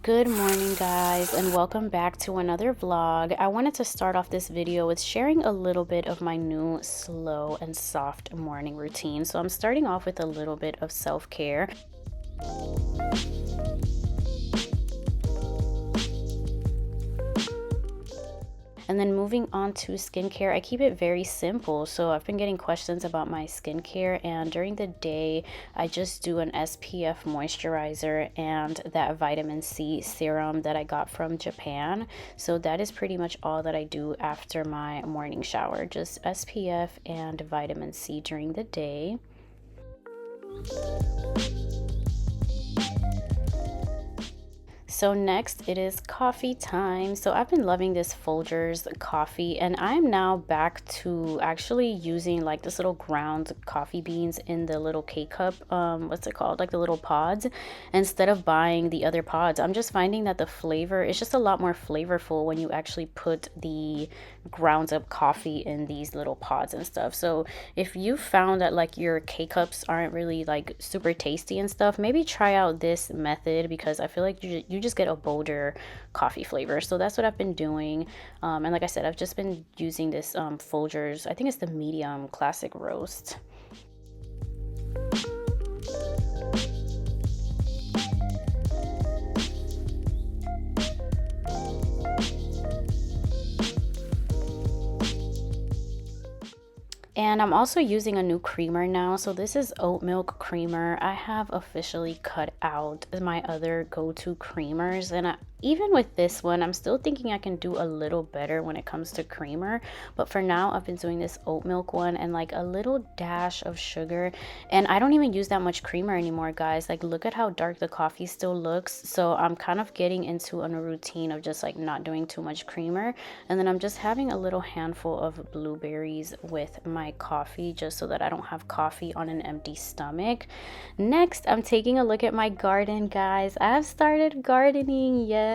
Good morning, guys, and welcome back to another vlog. I wanted to start off this video with sharing a little bit of my new slow and soft morning routine. So I'm starting off with a little bit of self-care. And then moving on to skincare, I keep it very simple. So I've been getting questions about my skincare, and during the day, I just do an SPF moisturizer and that vitamin C serum that I got from Japan. So that is pretty much all that I do after my morning shower, just SPF and vitamin C during the day. So next it is coffee time. So I've been loving this Folgers coffee, and I'm now back to actually using like this little ground coffee beans in the little K-cup, what's it called, like the little pods, instead of buying the other pods. I'm just finding that the flavor is just a lot more flavorful when you actually put the ground up coffee in these little pods and stuff. So if you found that like your K-cups aren't really like super tasty and stuff, maybe try out this method, because I feel like you just get a bolder coffee flavor. So that's what I've been doing, and like I said, I've just been using this Folgers, I think it's the medium classic roast. And I'm also using a new creamer now. So this is oat milk creamer. I have officially cut out my other go-to creamers, and even with this one, I'm still thinking I can do a little better when it comes to creamer. But for now, I've been doing this oat milk one and like a little dash of sugar. And I don't even use that much creamer anymore, guys. Like, look at how dark the coffee still looks. So I'm kind of getting into a routine of just like not doing too much creamer. And then I'm just having a little handful of blueberries with my coffee, just so that I don't have coffee on an empty stomach. Next, I'm taking a look at my garden, guys. I have started gardening, yes.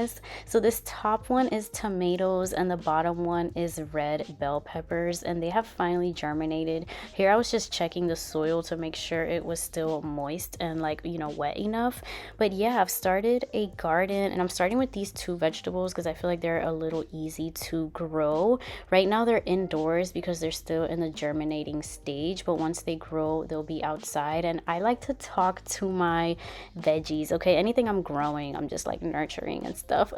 So this top one is tomatoes and the bottom one is red bell peppers, and they have finally germinated. Here I was just checking the soil to make sure it was still moist and like, you know, wet enough. But yeah, I've started a garden, and I'm starting with these two vegetables because I feel like they're a little easy to grow. Right now they're indoors because they're still in the germinating stage, but once they grow they'll be outside. And I like to talk to my veggies, okay? Anything I'm growing, I'm just like nurturing and stuff.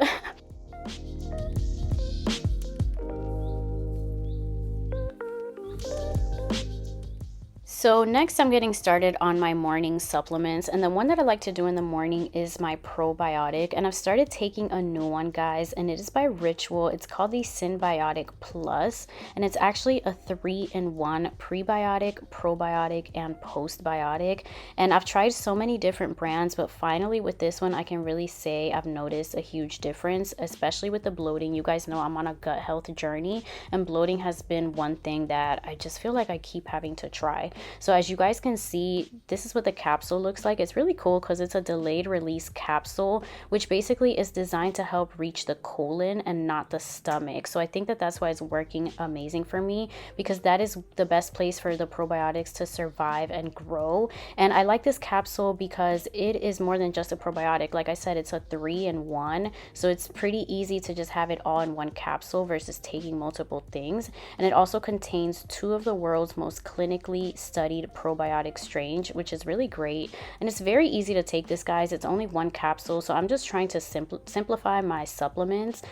So next I'm getting started on my morning supplements, and the one that I like to do in the morning is my probiotic, and I've started taking a new one, guys, and it is by Ritual. It's called the Synbiotic Plus, and it's actually a 3-in-1 prebiotic, probiotic, and postbiotic. And I've tried so many different brands, but finally with this one I can really say I've noticed a huge difference, especially with the bloating. You guys know I'm on a gut health journey, and bloating has been one thing that I just feel like I keep having to try. So as you guys can see, this is what the capsule looks like. It's really cool because it's a delayed release capsule, which basically is designed to help reach the colon and not the stomach. So I think that that's why it's working amazing for me, because that is the best place for the probiotics to survive and grow. And I like this capsule because it is more than just a probiotic. Like I said, it's a 3-in-1. So it's pretty easy to just have it all in one capsule versus taking multiple things. And it also contains 2 of the world's most clinically studied probiotic strains, which is really great. And it's very easy to take this, guys. It's only 1 capsule, so I'm just trying to simplify my supplements.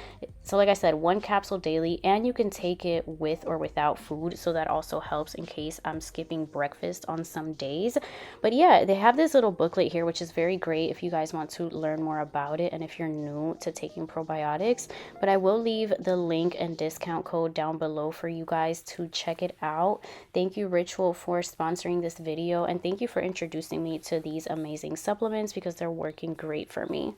So like I said, 1 capsule daily, and you can take it with or without food, so that also helps in case I'm skipping breakfast on some days. But yeah, they have this little booklet here, which is very great if you guys want to learn more about it and if you're new to taking probiotics. But I will leave the link and discount code down below for you guys to check it out. Thank you, Ritual, for sponsoring this video, and thank you for introducing me to these amazing supplements, because they're working great for me.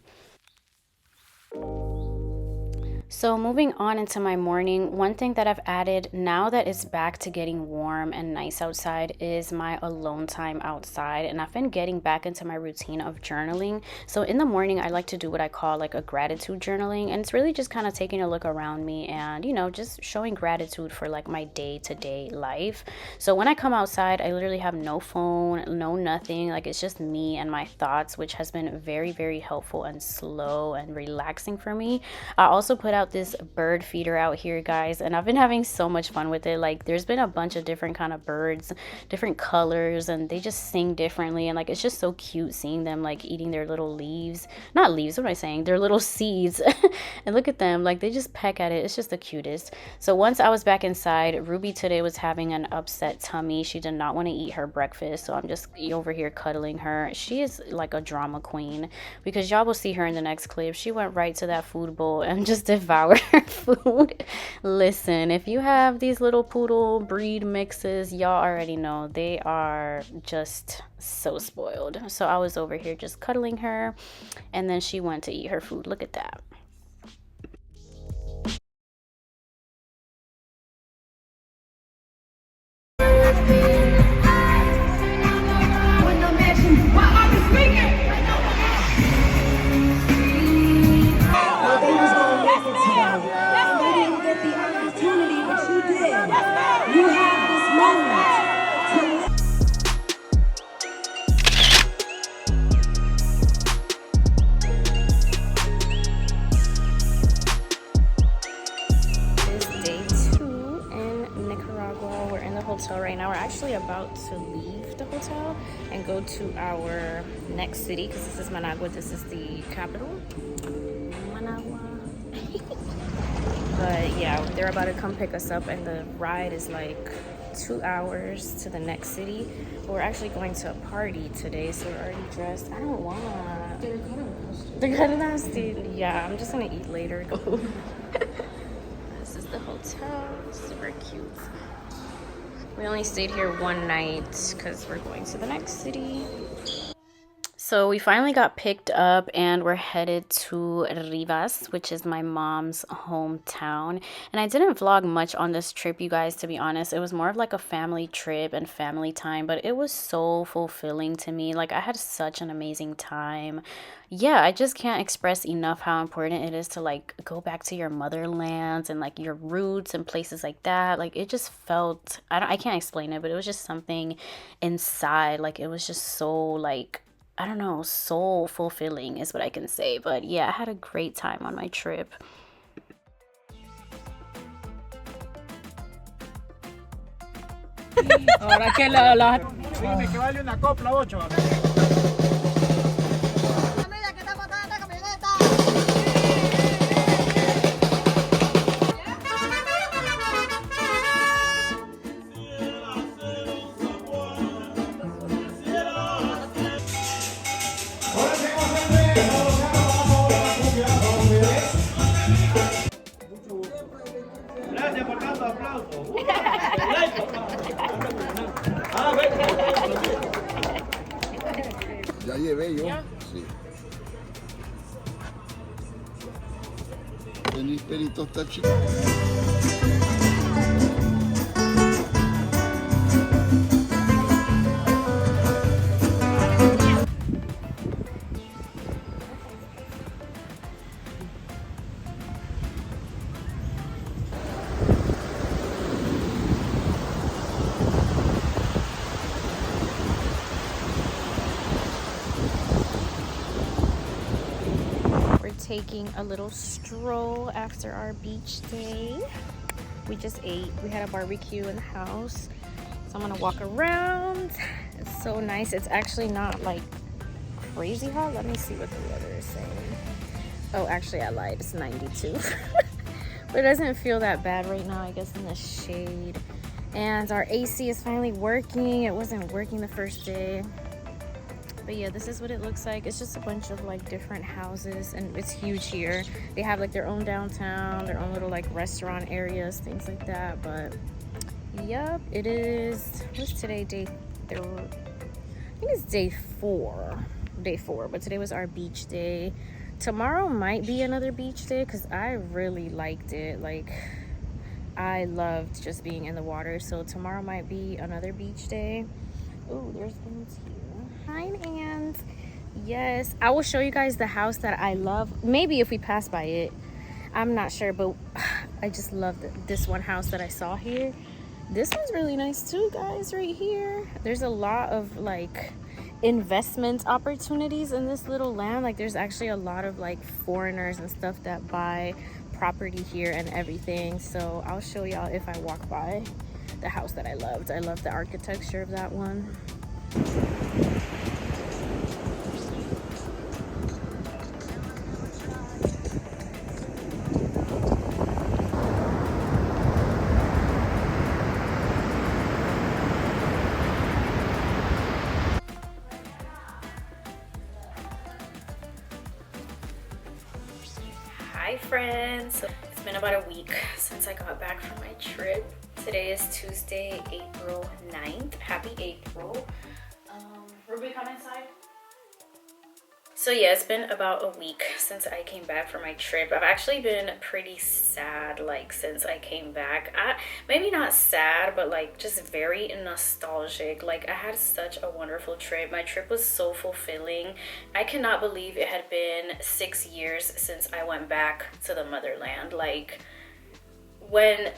So moving on into my morning, one thing that I've added now that it's back to getting warm and nice outside is my alone time outside. And I've been getting back into my routine of journaling. So in the morning, I like to do what I call like a gratitude journaling. And it's really just kind of taking a look around me and, just showing gratitude for like my day-to-day life. So when I come outside, I literally have no phone, no nothing. Like it's just me and my thoughts, which has been very, very helpful and slow and relaxing for me. I also put out this bird feeder out here, guys, and I've been having so much fun with it. Like there's been a bunch of different kind of birds, different colors, and they just sing differently, and like it's just so cute seeing them like eating their little leaves, not leaves, what am I saying, their little seeds. And look at them, like they just peck at it. It's just the cutest. So once I was back inside, Ruby today was having an upset tummy. She did not want to eat her breakfast, so I'm just over here cuddling her. She is like a drama queen, because y'all will see her in the next clip. She went right to that food bowl and just devoured her food. Listen, if you have these little poodle breed mixes, y'all already know they are just so spoiled. So I was over here just cuddling her, and then she went to eat her food. Look at that. Hotel right now. We're actually about to leave the hotel and go to our next city, because this is Managua. This is the capital, Managua. But yeah, they're about to come pick us up, and the ride is like 2 hours to the next city. But we're actually going to a party today, so we're already dressed. I don't want. They're kind of nasty. Yeah, I'm just gonna eat later. This is the hotel. Super cute. We only stayed here one night because we're going to the next city. So we finally got picked up and we're headed to Rivas, which is my mom's hometown. And I didn't vlog much on this trip, you guys, to be honest. It was more of like a family trip and family time, but it was so fulfilling to me. Like I had such an amazing time. Yeah, I just can't express enough how important it is to like go back to your motherlands and like your roots and places like that. Like it just felt, I can't explain it, but it was just something inside. Like it was just so like, I don't know, soul fulfilling is what I can say. But yeah, I had a great time on my trip. Ahora que la... Dime que vale una copla 8. Gracias por tanto aplauso. Ya llevé yo. Sí. El perito está chico. Taking a little stroll after our beach day. We just ate. We had a barbecue in the house. So I'm gonna walk around. It's so nice. It's actually not like crazy hot. Let me see what the weather is saying. Oh, actually I lied. It's 92. But it doesn't feel that bad right now, I guess, in the shade. And our AC is finally working. It wasn't working the first day. But yeah, this is what it looks like. It's just a bunch of like different houses, and it's huge here. They have like their own downtown, their own little like restaurant areas, things like that. But yep, it is, what's today, I think it's day four, but today was our beach day. Tomorrow might be another beach day because I really liked it. Like, I loved just being in the water. So tomorrow might be another beach day. Oh, there's ants here. Hi, ants. Yes, I will show you guys the house that I love. Maybe if we pass by it, I'm not sure, but I just love this one house that I saw here. This one's really nice too, guys, right here. There's a lot of like investment opportunities in this little land. Like, there's actually a lot of like foreigners and stuff that buy property here and everything. So I'll show y'all if I walk by the house that I loved. I love the architecture of that one. Hi friends, it's been about a week since I got back from my trip. Today is Tuesday, April 9th. Happy April. Ruby, come inside. So yeah, it's been about a week since I came back from my trip. I've actually been pretty sad like since I came back. Maybe not sad, but like just very nostalgic. Like, I had such a wonderful trip. My trip was so fulfilling. I cannot believe it had been 6 years since I went back to the motherland. Like, when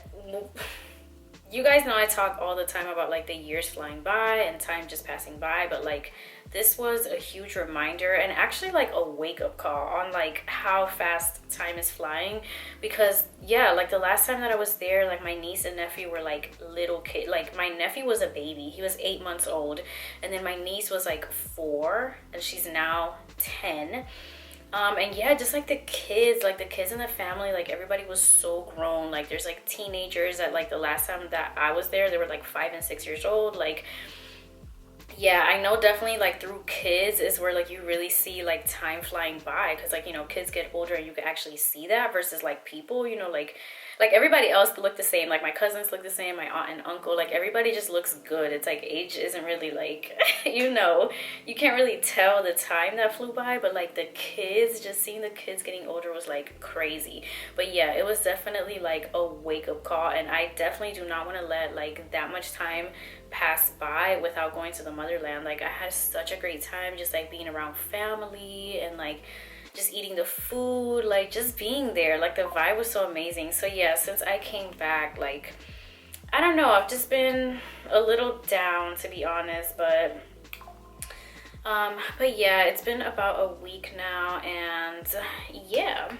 you guys know I talk all the time about like the years flying by and time just passing by, but like this was a huge reminder and actually like a wake-up call on like how fast time is flying. Because yeah, like the last time that I was there, like my niece and nephew were like little kid. Like, my nephew was a baby, he was 8 months old, and then my niece was like 4 and she's now 10. And yeah, just like the kids in the family, like everybody was so grown. Like, there's like teenagers that like the last time that I was there, they were like 5 and 6 years old. Like, yeah, I know definitely like through kids is where like you really see like time flying by, because like, you know, kids get older and you can actually see that versus like people, you know, like everybody else look the same. Like my cousins look the same, my aunt and uncle, like everybody just looks good. It's like age isn't really like you know, you can't really tell the time that flew by, but like the kids, just seeing the kids getting older was like crazy. But yeah, it was definitely like a wake-up call, and I definitely do not want to let like that much time pass by without going to the motherland. Like, I had such a great time just like being around family and like just eating the food, like just being there. Like, the vibe was so amazing. So yeah, since I came back, like, I don't know, I've just been a little down, to be honest, but yeah, it's been about a week now, and yeah,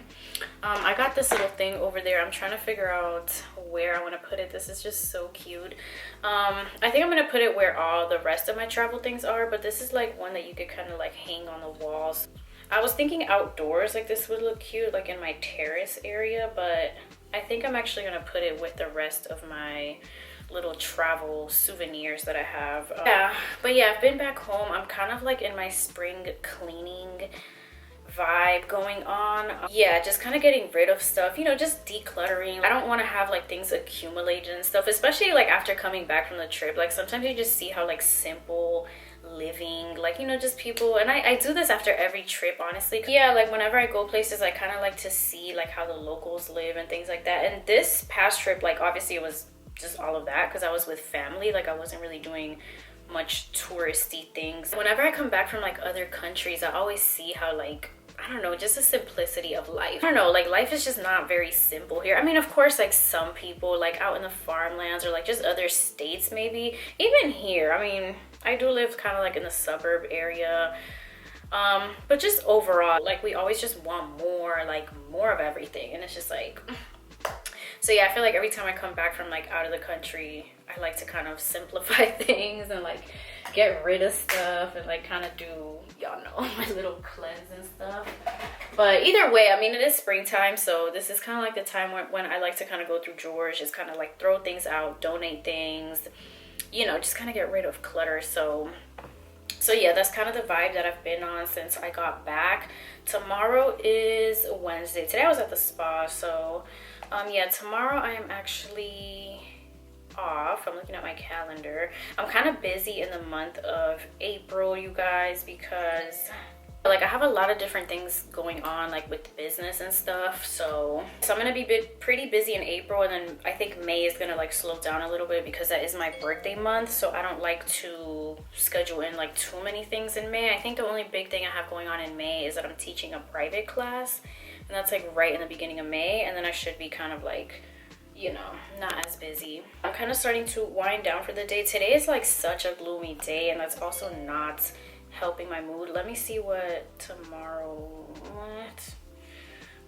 I got this little thing over there. I'm trying to figure out where I want to put it. This is just so cute. I think I'm gonna put it where all the rest of my travel things are, but this is like one that you could kind of like hang on the walls. I was thinking outdoors, like this would look cute like in my terrace area, but I think I'm actually gonna put it with the rest of my little travel souvenirs that I have. Yeah, but yeah, I've been back home. I'm kind of like in my spring cleaning vibe going on. Yeah, just kind of getting rid of stuff, you know, just decluttering. I don't want to have like things accumulated and stuff, especially like after coming back from the trip. Like, sometimes you just see how like simple living, like, you know, just people, and I do this after every trip, honestly. Yeah, like whenever I go places, I kind of like to see like how the locals live and things like that. And this past trip, like obviously it was just all of that because I was with family. Like, I wasn't really doing much touristy things. Whenever I come back from like other countries, I always see how like, I don't know, just the simplicity of life. I don't know, like life is just not very simple here. I mean, of course, like some people like out in the farmlands or like just other states, maybe even here. I mean, I do live kind of like in the suburb area, but just overall, like we always just want more, like more of everything, and it's just like so yeah, I feel like every time I come back from like out of the country, I like to kind of simplify things and like get rid of stuff and like kind of do, y'all know, my little cleanse and stuff. But either way, I mean, it is springtime, so this is kind of like the time when I like to kind of go through drawers, just kind of like throw things out, donate things, you know, just kind of get rid of clutter. So yeah, that's kind of the vibe that I've been on since I got back. Tomorrow is Wednesday. Today I was at the spa, so yeah, tomorrow I am actually off. I'm looking at my calendar. I'm kind of busy in the month of April, you guys, because Like I have a lot of different things going on like with business and stuff, so I'm gonna be pretty busy in April, and then I think May is gonna like slow down a little bit because that is my birthday month, so I don't like to schedule in like too many things in May. I think the only big thing I have going on in May is that I'm teaching a private class, and that's like right in the beginning of May, and then I should be kind of like, you know, not as busy. I'm kind of starting to wind down for the day. Today is like such a gloomy day, and that's also not helping my mood. Let me see what tomorrow, what?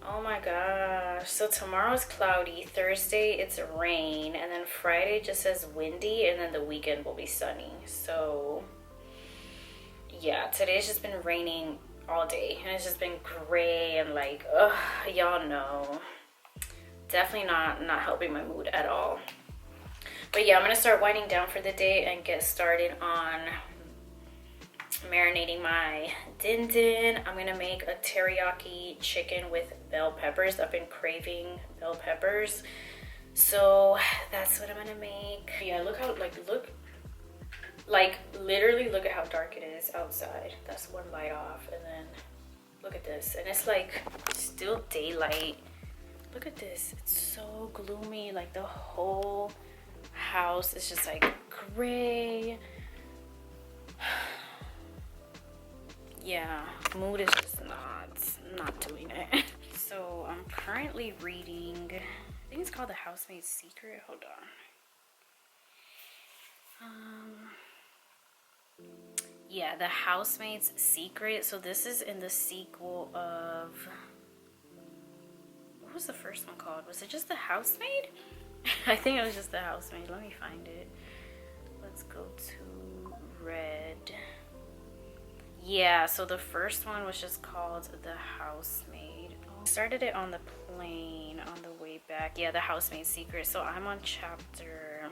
Oh my gosh. So tomorrow is cloudy, Thursday it's rain, and then Friday just says windy, and then the weekend will be sunny. So yeah, today's just been raining all day, and it's just been gray and like, ugh, y'all know. Definitely not helping my mood at all. But yeah, I'm gonna start winding down for the day and get started on marinating my din din. I'm gonna make a teriyaki chicken with bell peppers. I've been craving bell peppers, so that's what I'm gonna make. Yeah, look how literally look at how dark it is outside. That's one light off, and then look at this, and it's like still daylight. Look at this, it's so gloomy. Like the whole house is just like gray. Yeah, mood is just not doing it. So I'm currently reading, I think it's called The Housemaid's Secret. Hold on. Yeah, The Housemaid's Secret. So this is in the sequel of, what was the first one called? Was it just The Housemaid? I think it was just The Housemaid. Let me find it. Let's go to Red. Yeah, so the first one was just called The Housemaid. I started it on the plane on the way back. Yeah, The Housemaid's Secret. So I'm on chapter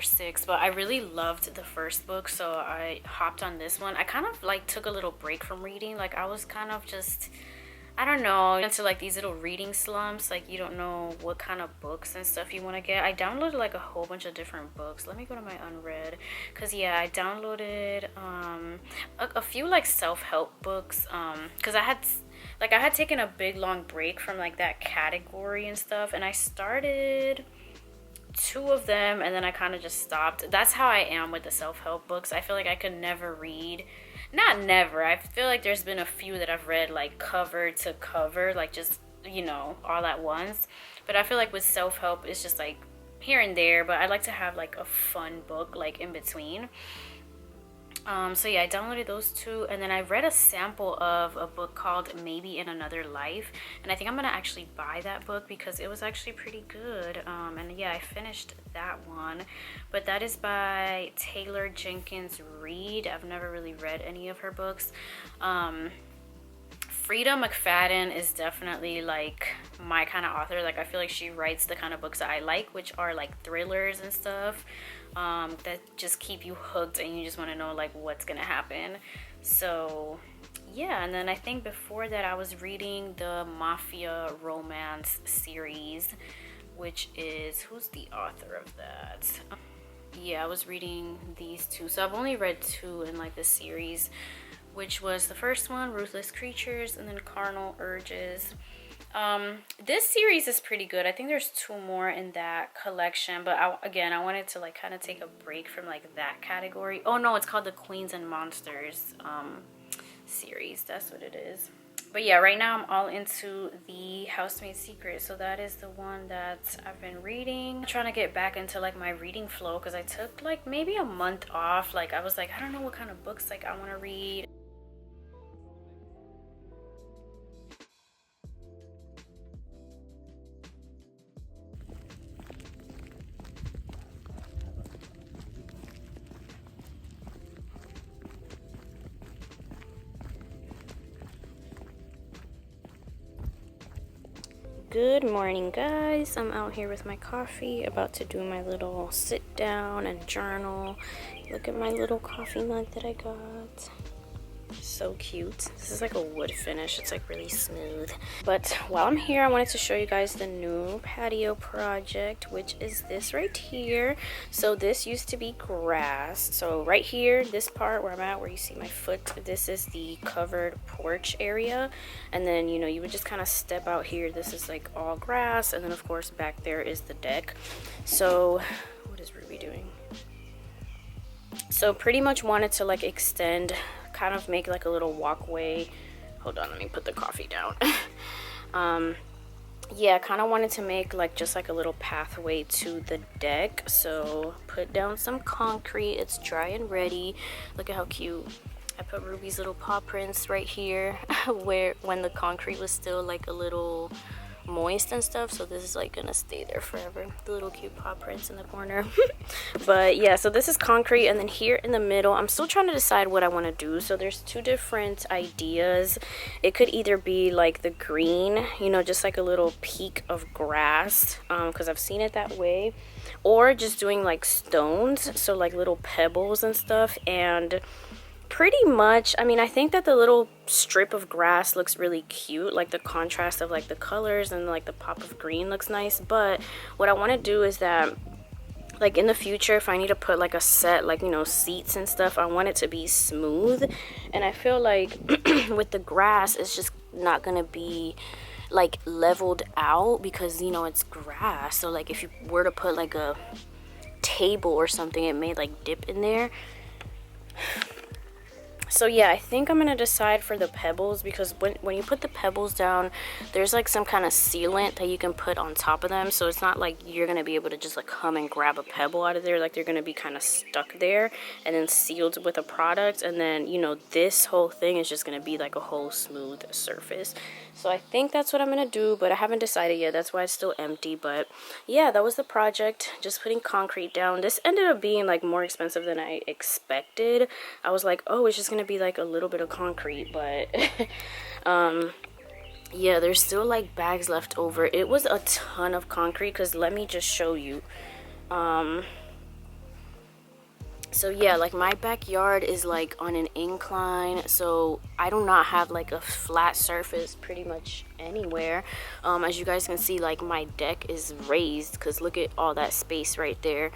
6, but I really loved the first book, so I hopped on this one. I kind of like took a little break from reading. Like I was kind of just, I don't know, into like these little reading slumps. Like you don't know what kind of books and stuff you want to get. I downloaded like a whole bunch of different books. Let me go to my unread, because yeah, I downloaded a few like self-help books, because I had taken a big long break from like that category and stuff, and I started 2 of them, and then I kind of just stopped. That's how I am with the self-help books. I feel like I could never read, not never, I feel like there's been a few that I've read like cover to cover, like just, you know, all at once. But I feel like with self-help it's just like here and there, but I like to have like a fun book like in between. So yeah, I downloaded those 2, and then I read a sample of a book called Maybe in Another Life, and I think I'm gonna actually buy that book because it was actually pretty good. And yeah, I finished that one, but that is by Taylor Jenkins Reid. I've never really read any of her books. Frida McFadden is definitely like my kind of author. Like I feel like she writes the kind of books that I like, which are like thrillers and stuff, that just keep you hooked and you just want to know like what's gonna happen. So yeah, and then I think before that I was reading the Mafia romance series, which is, who's the author of that? Yeah, I was reading these 2. So I've only read 2 in like the series, which was the first one, Ruthless Creatures, and then Carnal Urges. This series is pretty good. I think there's 2 more in that collection, but I wanted to like kind of take a break from like that category. Oh no, it's called the Queens and Monsters series. That's what it is. But yeah, right now I'm all into The Housemaid's Secret. So that is the one that I've been reading. I'm trying to get back into like my reading flow, because I took like maybe a month off. Like I was like, I don't know what kind of books like I want to read. Good morning, guys. I'm out here with my coffee, about to do my little sit down and journal. Look at my little coffee mug that I got. So cute. This is like a wood finish. It's like really smooth. But while I'm here, I wanted to show you guys the new patio project, which is this right here. So this used to be grass. So right here, this part where I'm at, where you see my foot, this is the covered porch area. And then, you know, you would just kind of step out here. This is like all grass. And then of course back there is the deck. So what is Ruby doing? So pretty much wanted to like extend, kind of make like a little walkway. Hold on, let me put the coffee down. Yeah, kind of wanted to make like just like a little pathway to the deck. So put down some concrete. It's dry and ready. Look at how cute. I put Ruby's little paw prints right here where when the concrete was still like a little moist and stuff, so this is like gonna stay there forever, the little cute paw prints in the corner. But yeah, so this is concrete, and then here in the middle I'm still trying to decide what I want to do. So there's two different ideas. It could either be like the green, you know, just like a little peak of grass, because I've seen it that way, or just doing like stones, so like little pebbles and stuff. And pretty much, I mean, I think that the little strip of grass looks really cute, like the contrast of like the colors and like the pop of green looks nice. But what I want to do is that like in the future, if I need to put like a set, like, you know, seats and stuff, I want it to be smooth. And I feel like with the grass, it's just not gonna be like leveled out because, you know, it's grass. So like if you were to put like a table or something, it may like dip in there. So yeah, I think I'm gonna decide for the pebbles, because when you put the pebbles down, there's like some kind of sealant that you can put on top of them, so it's not like you're gonna be able to just like come and grab a pebble out of there. Like they're gonna be kind of stuck there and then sealed with a product, and then, you know, this whole thing is just gonna be like a whole smooth surface. So I think that's what I'm gonna do, but I haven't decided yet. That's why it's still empty. But yeah, that was the project, just putting concrete down. This ended up being like more expensive than I expected. I was like, oh, it's just gonna be like a little bit of concrete, but yeah, there's still like bags left over. It was a ton of concrete, because let me just show you. So yeah, like my backyard is like on an incline, so I do not have like a flat surface pretty much anywhere. As you guys can see, like my deck is raised, because look at all that space right there.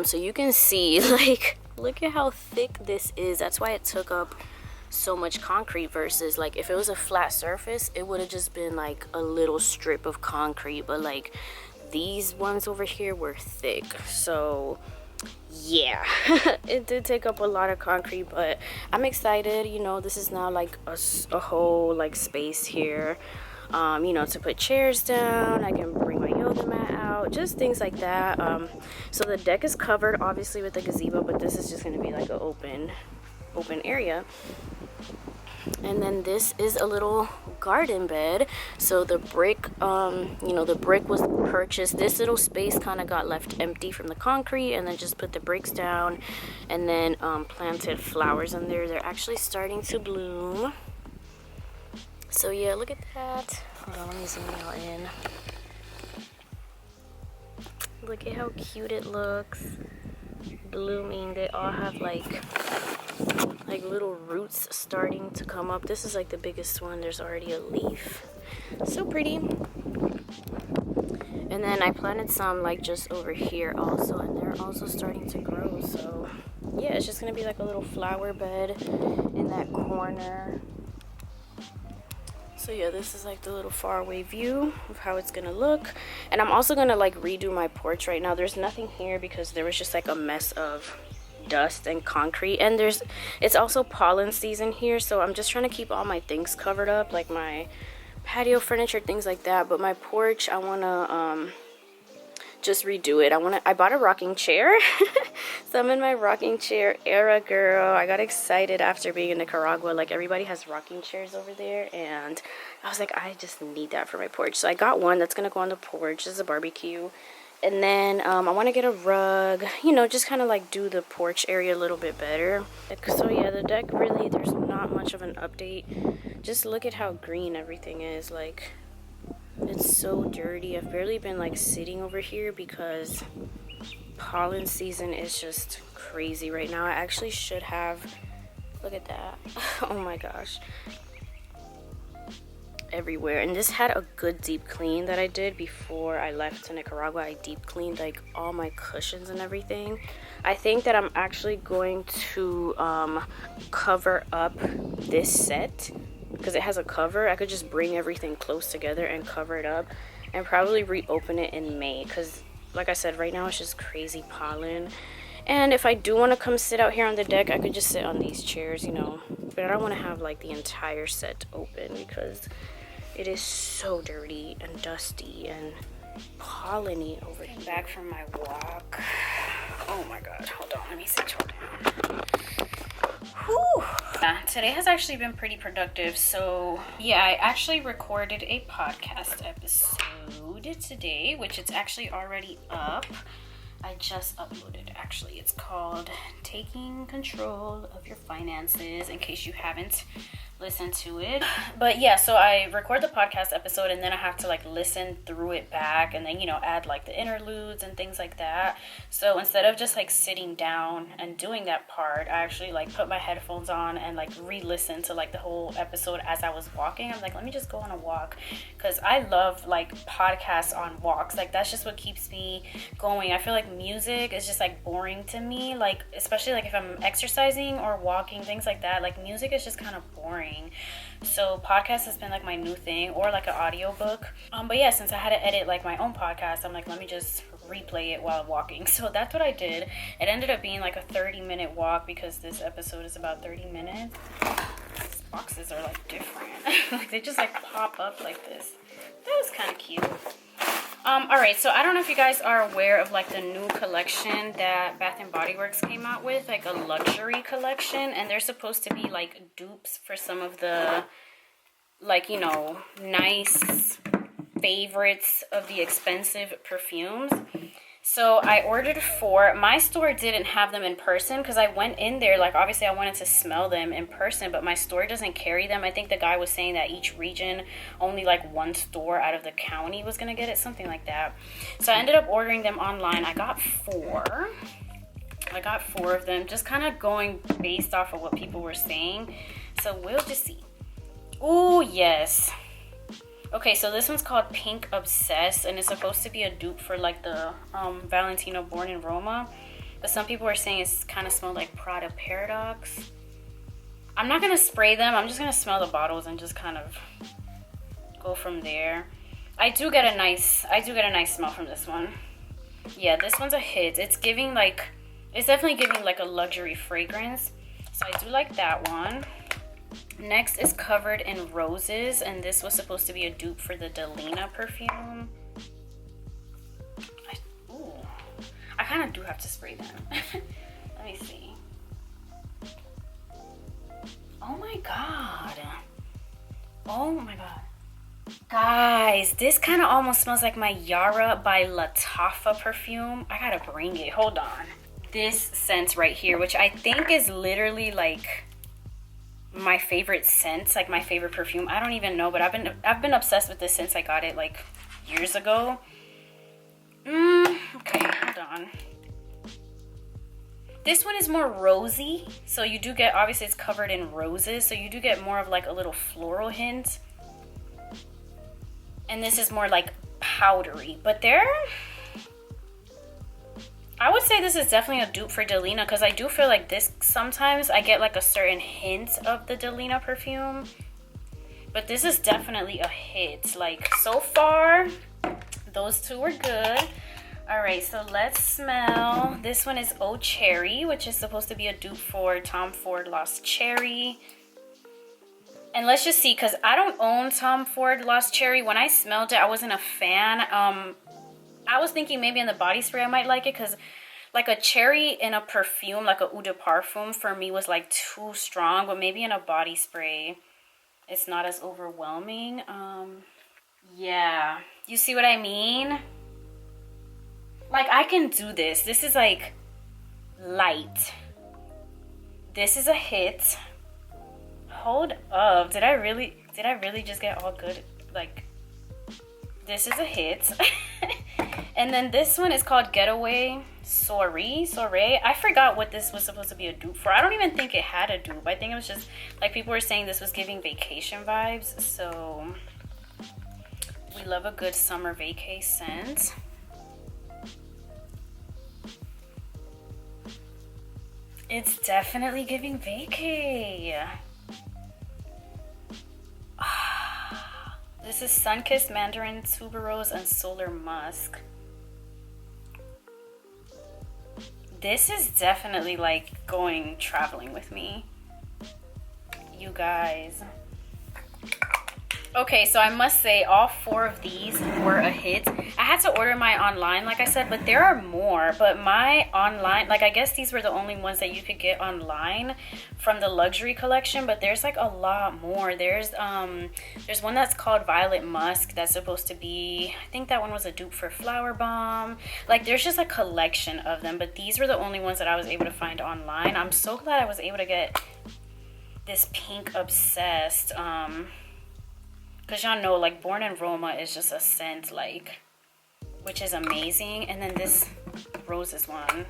So you can see, like, look at how thick this is. That's why it took up so much concrete, versus like if it was a flat surface, it would have just been like a little strip of concrete. But like these ones over here were thick, so yeah. It did take up a lot of concrete, but I'm excited. You know, this is now like a whole like space here, you know, to put chairs down. I can bring my yoga mat out, just things like that. So the deck is covered obviously with the gazebo, but this is just going to be like an open area. And then this is a little garden bed. So the brick, you know, the brick was purchased. This little space kind of got left empty from the concrete, and then just put the bricks down, and then planted flowers in there. They're actually starting to bloom. So yeah, look at that. Hold on, let me zoom y'all in. Look at how cute it looks. Blooming. They all have like little roots starting to come up. This is like the biggest one. There's already a leaf. So pretty. And then I planted some like just over here also, and they're also starting to grow. So yeah, it's just gonna be like a little flower bed in that corner. So yeah, this is like the little faraway view of how it's gonna look. And I'm also gonna like redo my porch right now. There's nothing here because there was just like a mess of dust and concrete, and it's also pollen season here, so I'm just trying to keep all my things covered up, like my patio furniture, things like that. But my porch, I want to just redo it. I bought a rocking chair. So I'm in my rocking chair era, girl. I got excited after being in Nicaragua. Like everybody has rocking chairs over there, and I was like, I just need that for my porch. So I got one that's gonna go on the porch. This is a barbecue. And then I want to get a rug, you know, just kind of like do the porch area a little bit better. So yeah, the deck, really, there's not much of an update. Just look at how green everything is. Like, it's so dirty. I've barely been like sitting over here because pollen season is just crazy right now. I actually should have Look at that. Oh my gosh. Everywhere. And this had a good deep clean that I did before I left to Nicaragua. I deep cleaned like all my cushions and everything. I think that I'm actually going to cover up this set because it has a cover. I could just bring everything close together and cover it up and probably reopen it in May because like I said, right now it's just crazy pollen. And if I do want to come sit out here on the deck, I could just sit on these chairs, you know. But I don't want to have like the entire set open because it is so dirty and dusty and polleny over here. Back from my walk. Oh my god, hold on, let me sit down. Whew. Yeah, today has actually been pretty productive. So yeah, I actually recorded a podcast episode today, which it's actually already up. I just uploaded actually. It's called Taking Control of Your Finances, in case you haven't listened to it. But yeah, so I record the podcast episode and then I have to like listen through it back and then, you know, add like the interludes and things like that. So instead of just like sitting down and doing that part, I actually like put my headphones on and like re-listen to like the whole episode as I was walking. I'm like, let me just go on a walk because I love like podcasts on walks. Like that's just what keeps me going. I feel like music is just like boring to me, like especially like if I'm exercising or walking, things like that. Like music is just kind of boring. So podcast has been like my new thing, or like an audiobook. But yeah, since I had to edit like my own podcast, I'm like, let me just replay it while walking. So that's what I did. It ended up being like a 30-minute walk because this episode is about 30 minutes. These boxes are like different. Like they just like pop up like this. That was kind of cute. Alright, so I don't know if you guys are aware of like the new collection that Bath and Body Works came out with, like a luxury collection, and they're supposed to be like dupes for some of the like, you know, nice favorites of the expensive perfumes. So I ordered 4. My store didn't have them in person because I went in there, like obviously I wanted to smell them in person, but my store doesn't carry them. I think the guy was saying that each region, only like one store out of the county was going to get it, something like that. So I ended up ordering them online. I got 4. I got 4 of them, just kind of going based off of what people were saying. So we'll just see. Oh, yes. Okay, so this one's called Pink Obsessed, and it's supposed to be a dupe for like the Valentino Born in Roma. But some people are saying it's kind of smells like Prada Paradox. I'm not gonna spray them. I'm just gonna smell the bottles and just kind of go from there. I do get a nice smell from this one. Yeah, this one's a hit. It's definitely giving like a luxury fragrance. So I do like that one. Next is Covered in Roses, and this was supposed to be a dupe for the Delina perfume. I kind of do have to spray them. Let me see. Oh my god. Oh my god. Guys, this kind of almost smells like my Yara by Lattafa perfume. I gotta bring it. Hold on. This scent right here, which I think is literally like my favorite scent, like my favorite perfume. I don't even know, but I've been obsessed with this since I got it like years ago. Okay, hold on. This one is more rosy, so you do get, obviously it's covered in roses, so you do get more of like a little floral hint. And this is more like powdery, but I would say this is definitely a dupe for Delina, because I do feel like this, sometimes I get like a certain hint of the Delina perfume. But this is definitely a hit. Like, so far, those two were good. Alright, so let's smell. This one is Oh Cherry, which is supposed to be a dupe for Tom Ford Lost Cherry. And let's just see, because I don't own Tom Ford Lost Cherry. When I smelled it, I wasn't a fan. I was thinking maybe in the body spray I might like it, because like a cherry in a perfume, like a eau de parfum, for me was like too strong. But maybe in a body spray, it's not as overwhelming. Yeah, you see what I mean? Like, I can do this. This is like light. This is a hit. Hold up, did I really just get all good? Like, this is a hit. And then this one is called Getaway. Soiree. I forgot what this was supposed to be a dupe for. I don't even think it had a dupe. I think it was just like people were saying this was giving vacation vibes. So we love a good summer vacay scent. It's definitely giving vacay. This is Sunkissed Mandarin, Tuberose, and Solar Musk. This is definitely like going traveling with me, you guys. Okay, so I must say all 4 of these were a hit. I had to order mine online, like I said, but there are more. But my online, like I guess these were the only ones that you could get online from the luxury collection, but there's like a lot more. There's one that's called Violet Musk that's supposed to be, I think that one was a dupe for Flower Bomb. Like there's just a collection of them, but these were the only ones that I was able to find online. I'm so glad I was able to get this Pink Obsessed, because y'all know, like, Born in Roma is just a scent, like, which is amazing. And then this Roses one.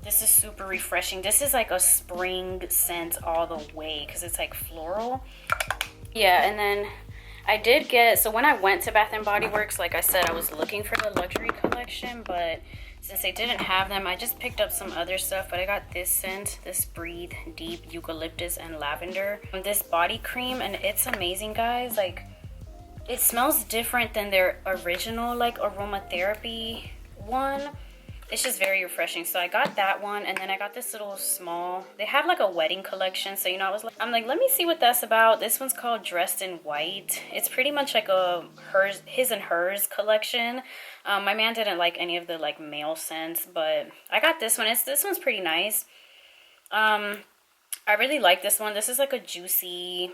This is super refreshing. This is like a spring scent all the way because it's like floral. Yeah, and then I did get, so when I went to Bath & Body Works, like I said, I was looking for the luxury collection, but since they didn't have them, I just picked up some other stuff. But I got this scent, this Breathe Deep Eucalyptus and Lavender. This body cream, and it's amazing, guys. Like, it smells different than their original, like, aromatherapy one. It's just very refreshing. So I got that one, and then I got this little small, they have like a wedding collection, so you know, I'm like, let me see what that's about. This one's called Dressed in White. It's pretty much like a his and hers collection. My man didn't like any of the like male scents, but I got this one. This one's pretty nice. I really like this one. This is like a juicy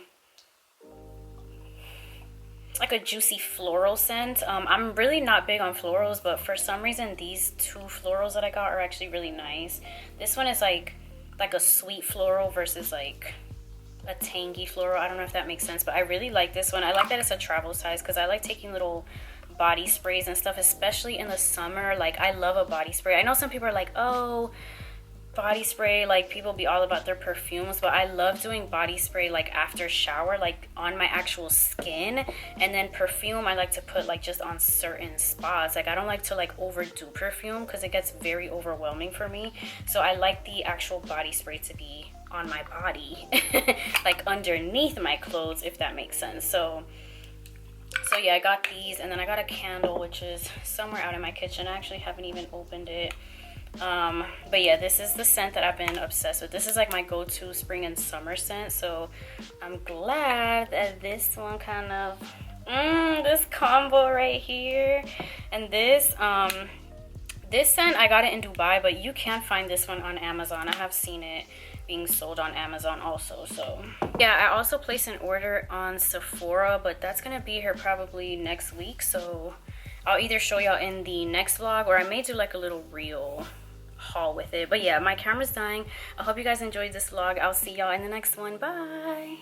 floral scent. I'm really not big on florals, but for some reason these 2 florals that I got are actually really nice. This one is like a sweet floral versus like a tangy floral. I don't know if that makes sense, but I really like this one. I like that it's a travel size because I like taking little body sprays and stuff, especially in the summer. Like, I love a body spray. I know some people are like, oh, body spray, like people be all about their perfumes, but I love doing body spray like after shower, like on my actual skin. And then perfume I like to put like just on certain spots. Like, I don't like to like overdo perfume because it gets very overwhelming for me. So I like the actual body spray to be on my body like underneath my clothes, if that makes sense. So yeah, I got these, and then I got a candle which is somewhere out in my kitchen. I actually haven't even opened it. But yeah, this is the scent that I've been obsessed with. This is like my go-to spring and summer scent, so I'm glad that this one kind of this combo right here. And this scent, I got it in Dubai, but you can find this one on Amazon. I have seen it being sold on Amazon also. So yeah, I also placed an order on Sephora, but that's gonna be here probably next week, so I'll either show y'all in the next vlog, or I may do like a little reel haul with it. But yeah, my camera's dying. I hope you guys enjoyed this vlog. I'll see y'all in the next one. Bye.